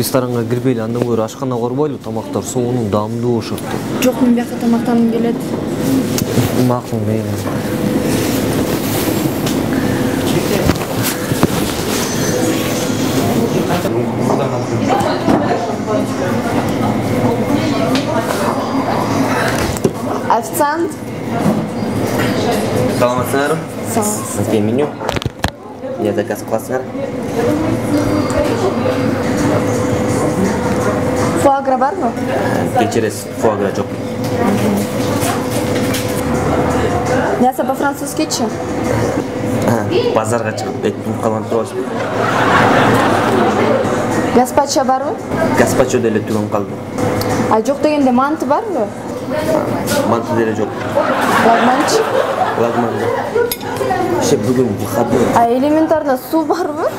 Ресторанга кирбейли, андан көрө ашкана корбойлу, тамактар соонун даамдуу болушот. Жок, мен бияка тамактанып келет. Макул мейли. Официант. Саламатсыңарбы? Салам. Сизге меню. Я заказ кыласыңар. Фуагра барбы? Кечиресиз, фуагра жок. Мясо по-французскичи? Базарга чыгып эттин калган турабыз. Гаспачо барбы? Гаспачо деле түгөн калды. А жок дегенде манты барбы? Манты деле жок. Лагманчи? Лагман. Шеф бүгүн выходной. А элементарно суу барбы?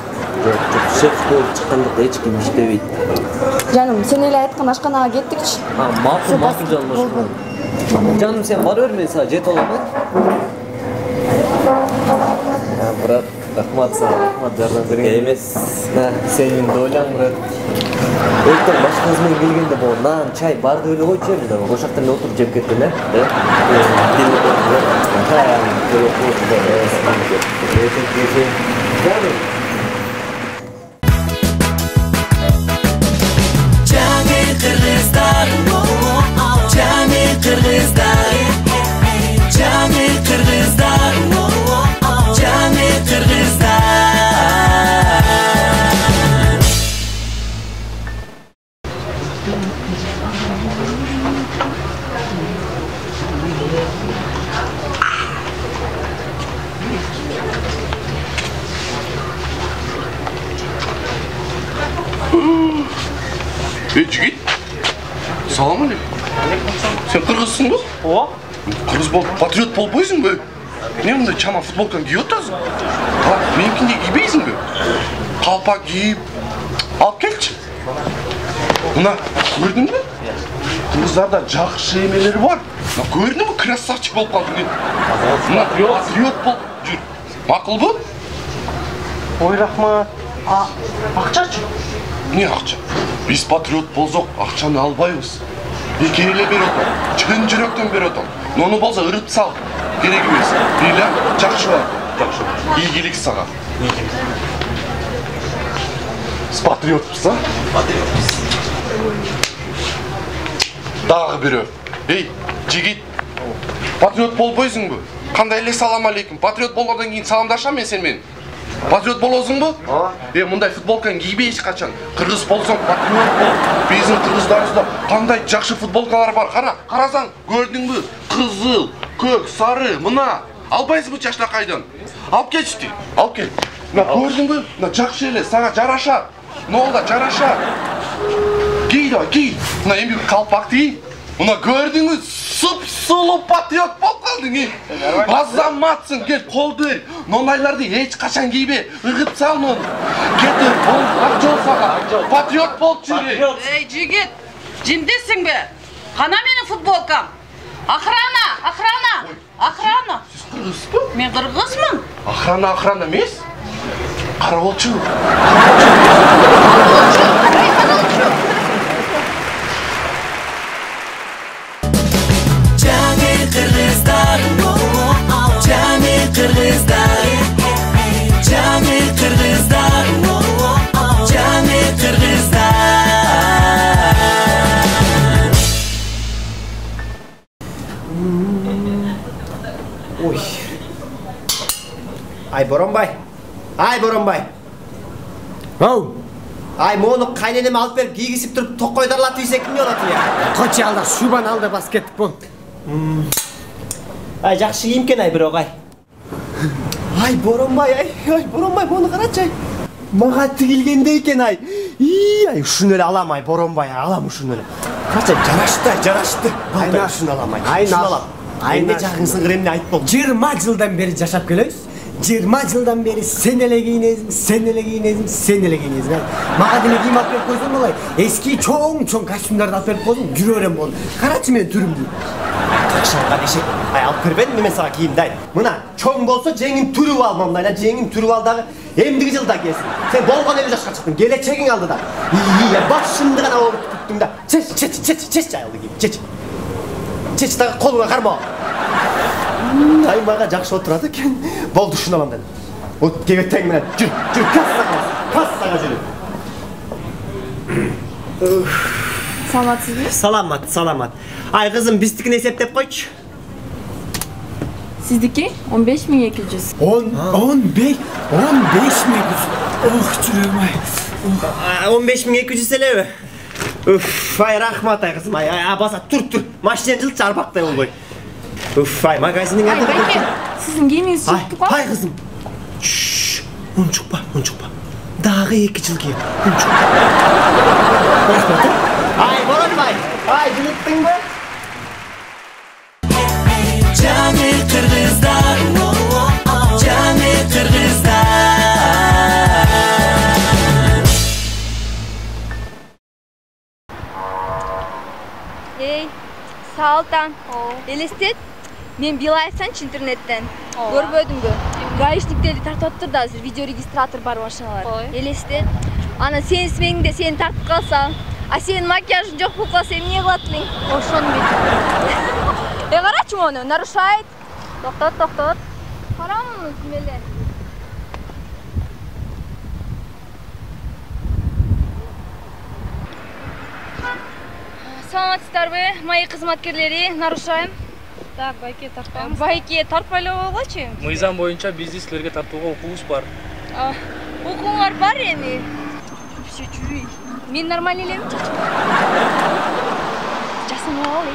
Жок, шеф болуп чыккандыкта эч ким иштебейт. Жаным, сен эле айткан ашканага кеттикчи. Макул жаным. Жаным, сен бара бер, мен сага жетип алам. Брат, рахмат сага. Рахмат, жардам берген Эмес. Сенин доляң, брат. Өлтөн башкаңыз менен келгенде бул нан, чай барды эле койчу эми да. Ошол жакта эле отуруп жеп кеттим, Жигит, салам алейкум. Сен кыргызсың бу? Ооба. Кыргыз болуп патриот болбойсуңбу? Эмне мындай чама футболканы кийип атасың? Меникинде кийбейсиңби? Калпак кийип алып келчи. Мына көрдүңбү? Кыргыздарда жакшы эмелер бар. Көрдүңбү? Красавчик болуп калдың. Мына патриот болуп жүр. Макулбу? Ой, рахмат. Акчачы? Не акча? Биз патриот болсок, акчаны албайбыз. Эки эле берип атам. Чын жүрөктөн берип атам. Нону болсо ырып сал. Керек эмес. Бийле, жакшы бар. Жакшы. Ийгилик сага. Биз патриотпуз, а? Патриотпуз. Дагы бирөө. Эй, жигит. Патриот болбойсуңбу? Кандай эле салам алейкум. Патриот болгондон кийин саламдашам мен сен менен. Патриот болосуңбу? Мындай футболканы кийбей эч качан. Кыргыз болсоң патриот бол. Биздин кыргыздарыбызда кандай жакшы футболкалар бар. Карасаң, көрдүңбү? Кызыл, көк, сары, мына. Албайсызбы жаштакайдан? Алып келчти. Алып кел. Мына көрдүңбү? Мына жакшы эле, сага жарашат. Нолда жарашат. Кий да, кий. Мына эми калпакты. Мына көрдүңбү? Суп-сулуу патриот болуп калдың. Азаматсың, кел колду бер. Нондайларды эч качан кийбе. Ыгып сал нону. Кетир, бол, ак жол сага. Патриот болуп жүр. Эй, жигит, жиндесиңби? Кана менин футболкам? Охрана! Сиз кыргызбы? Мен кыргызмын. Охрана эмес? Караболчу. Ой. Ай, Боронбай. Ау! Ай, мону кайненеме алып берип кийгизип туруп токойдарлатып ийсе ким болот я? Койчу алда шубаны ал да басып кеттик бул. Ай, жакшы кийимкен ай бирок ай. Ай, Боронбай, мону карачы ай. Мага тигилгендей экен ай. Ай, ушуну эле алам ай, Боронбай, алам ушуну эле. Карачы, жарашты. Айна ушуну алам ай. Ушуну алам. Айна жагыңсың эмне айтып бол. 20 жылдан бери жашап келебиз. 20 жылдан бeri sen ele giyinezim, sen ele giyinezim, sen ele giyinezim. Mağa deme giyim alıp verip koysun olay. Eski çoğun kostümlарды alıp verip koydum, yürüyorum onu. Karaçı men türümdü. Kakşan kardeşim, alıp vermedim mi mesela giyim day. Mına çoğun bolsa Cengin türüp almam da, Cengin türüp alдағы emdigi жылda gelsin. Sen bolgan 50 yaşka çıktın, geleceğin aldı da. İyi ya, başımda gana olup tuttun da. Çeç jayıldı giyim, çeç. Çeç dağı koluna karma. Tay mağa жақсы отырады екен, болды шын аламын дедім. От кебеттен менен, жүр, кассаға жүріп. Саламатсыз бе? Саламат. Ай қызым, біздікін есептеп қойшы. Сиздики 15.200. 15.200. Ох, жүрегім ай. 15.200 елеуі. Уф, ай рахмат ай қызым, ай баса, тұр. Машинен жылт жарбақтай ол ғой. Уф, ай магазиннің Ай, байке, сіздің киіміңіз шықты қой. Ай қызым. Он шықпа. Дағы 2 жыл кейін. Он шықпа. Рахмат. Ай, Боранбай. Ай, жылыттың ба? Жаңы қырғыздар, жаңы қырғыздар. Ей, Салтан, елестет, мен билайсанчы интернеттен, көрбөдүм бө. Гаишниктерди тартып атыр да, азыр видеорегистратор бар машиналар. Елестет, ана сенин смегиңде сени тартып калса, а сенин макияжың жок болуп калса эмне кылат элең? Ошону бит. Карачы мону, нарушает. Токтот. Карамын күмеле. Саламатсыздарбы, мои кызматкерлери, нарушаем. Так, байке тартпайбыз. Байке тартпайлы болгочу. Мыйзам боюнча бизди силерге тартууга укугубуз бар. Укуңар бар эми. Все жүрүй. Мен нормально элемин чачым. Жасын алалы.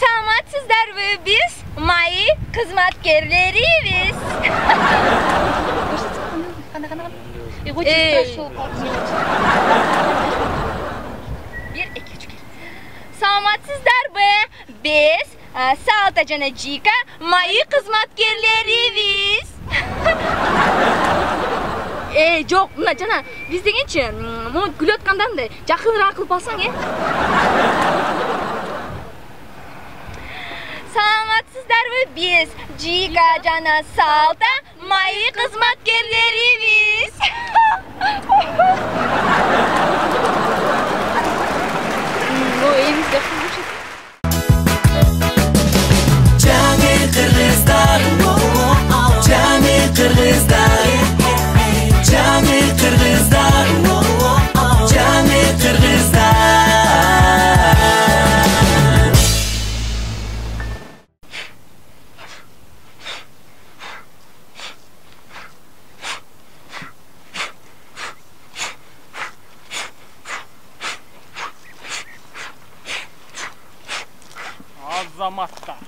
Саламатсыздарбы, биз мои кызматкерлерибиз. Саламатсыздарбы, биз Салта жана Жика мои кызматкерлерибиз. Жок, мына жана биз дегенчи, муну күлүп аткандамдай жакыныраак кылып алсаң, Саламатсыздарбы, биз Жика жана Салта мои кызматкерлерибиз. Жаңы қырғыздар, жаңы қырғыздар, жаңы қырғыздар, жаңы қырғыздар. Азаматтар.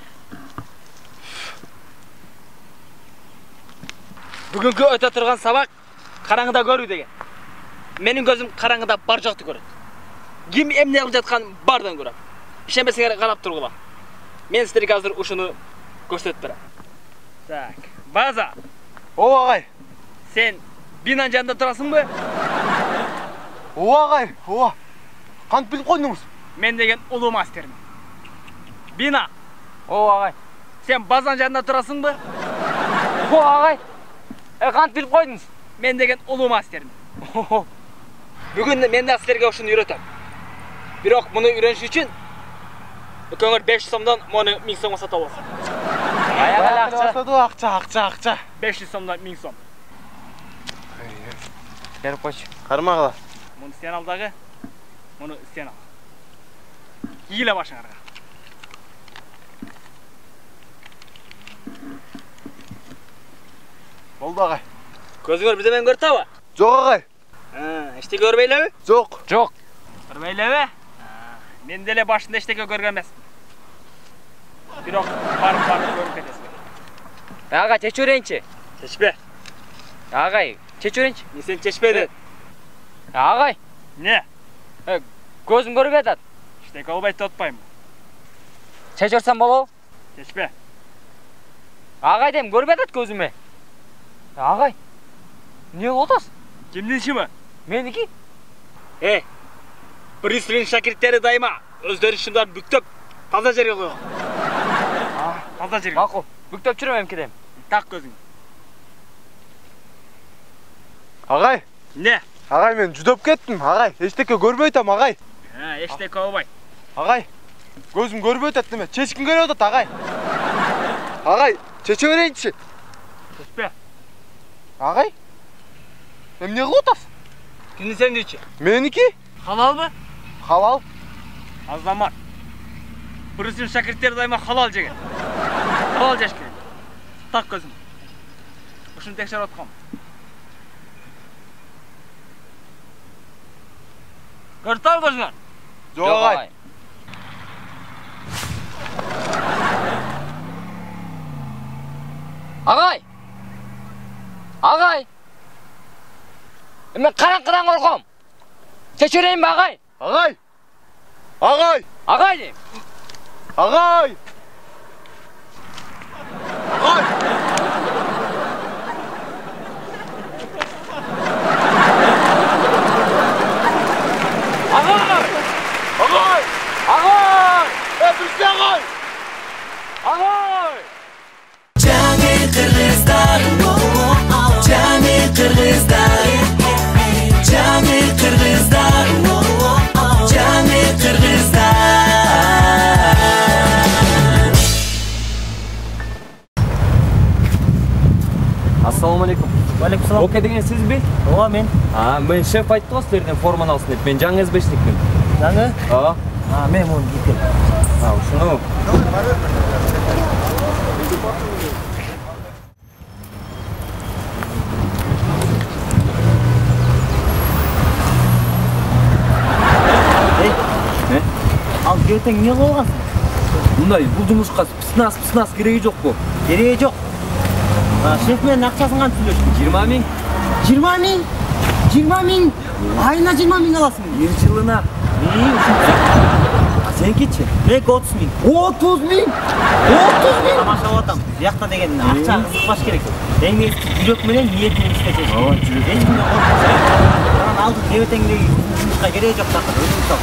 Бүгүнкү өтө турган сабак караңгыда көрүү деген. Менин көзүм караңгыда бар жокты көрөт. Ким эмне кылып жатканын баардан көрөм. Ишенбесеңер карап тургула. Мен силерге азыр ушуну көрсөтүп берем. Так, База. О, агай. Сен бинанын жанында турасыңбы? О, агай. О. Кантип билип койдуңуз? Мен деген улуу мастермин. Бина. О, агай. Сен Базанын жанында турасыңбы? О, агай. Кантип билип койдуңуз? Мен деген улуу мастермин. Бүгүн мен да силерге ушуну үйрөтөм. Бирок муну үйрөнүш үчүн экөөңөр 500 сомдон муну 1000 сомго сатып аласың. Акча. 500 сомдон 1000 сом. Берип койчу. Кармагыла. Муну сен ал дагы. Муну сен ал. Кийле башыңарга. Болду, агай. Көзүңөр бирдеме көрүп атабы? Жок, агай. Эчтеке көрбөйлөбү? Жок. Көрбөйлөбү? Мен деле башында эчтеке көргөн эмесмин. Бирок барып көрүп кетесиң. Ага, чечүренчи. Чечпе. Агай, чечүренчи. Мен сен чечпе дедим. Агай. Не? Көзүм көрүп атат. Эчтеке болбойт деп атпаймынбы? Чечерсем болобу? Чечпе. Агай дейм, көрбөй атат көзүмө. Агай. Эмне болуп атасың? Кимдин ишими? Меники. Брюслин шакирттери дайыма өздөрү шымдарын бүктөп, таза жерге койгон. Таза жерге. Макул. Бүктөп жүрөм кедем. Так көзүң. Агай. Не? Агай, мен жүдөп кеттим, агай. Эчтеке көрбөй атам, агай. Эчтеке болбойт. Агай, көзүм көрбөй атат неме? Чечким келип атат, агай. Агай, чече берейинчи. Чечпе. Агай? Эмне кылып атасың? Кимдин сендичи? Меники? Халалбы? Халал. Азамат. Брюслин шакирттери дайыма халал жеген. Халал жеш керек. Так көзүм. Ушуну текшерип аткам. Көрүп көзүңөр? Жок, агай. Агай! Агай! Мен караңкыдан корком. Чечерейинби агай? Агай! Агай! Агай дейм. Агай! Агай! Агай! Агай! Агай! Düştü agay! Agay! Cani Kırgızlar, Cani Kırgızlar, Cani Kırgızlar, Cani Kırgızlar. Assalomu alaykum. Va alaykum assalom. Oka degan sizmi? Ova men. Ha, men şef aytdi sizlardan formani olsin deb. Men Жаңы Өзбекшникмин. Жаңы? Ha. Ha, men bunu gittim. Ha, şunu. Ne? Al götün ne olgasın? Bunday bul жумушка пысынас кереги жок bu. Кереги жок. Ha, şef men акчасын канча төлөшүң? 20 ming. 20 ming? 20 ming? Ayına 20 ming alasın. Bir yılına. İyi, Senkiçi? Мен 30 ming. 30 ming? 30 ming? Тамаша болатам. Бияқта деген акча сыкпаш керек. Деңгей жүрөк менен ниетиңди иштетесиң. Ооба, жүрөк. Эч кимден коркпойсуң. Анан алды кебетеңдеги жумушка кереги жок такыр. Өзүң тап.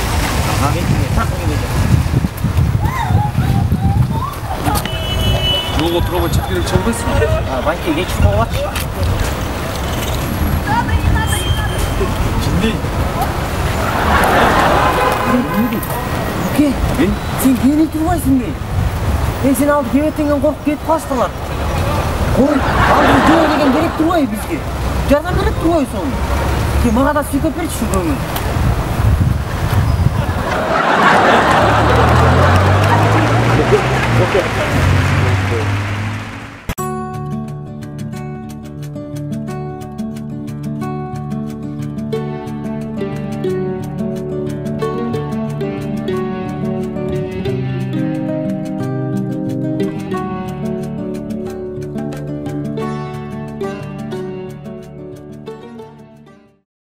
Мен такыр келет. Жолго турабай четкерек чалбайсыңбы? Банкке кеч болуп атты. Кимди? Оке, сен келмей турбайсың бе? Мен сен алды кебетеңден коркуп кетип калыштылар. Кой, алды жөө деген керек турбайбы бизге? Жардам берип турбайбы сону? Мага да сүйкөп берчи ушу көңүл. Оке,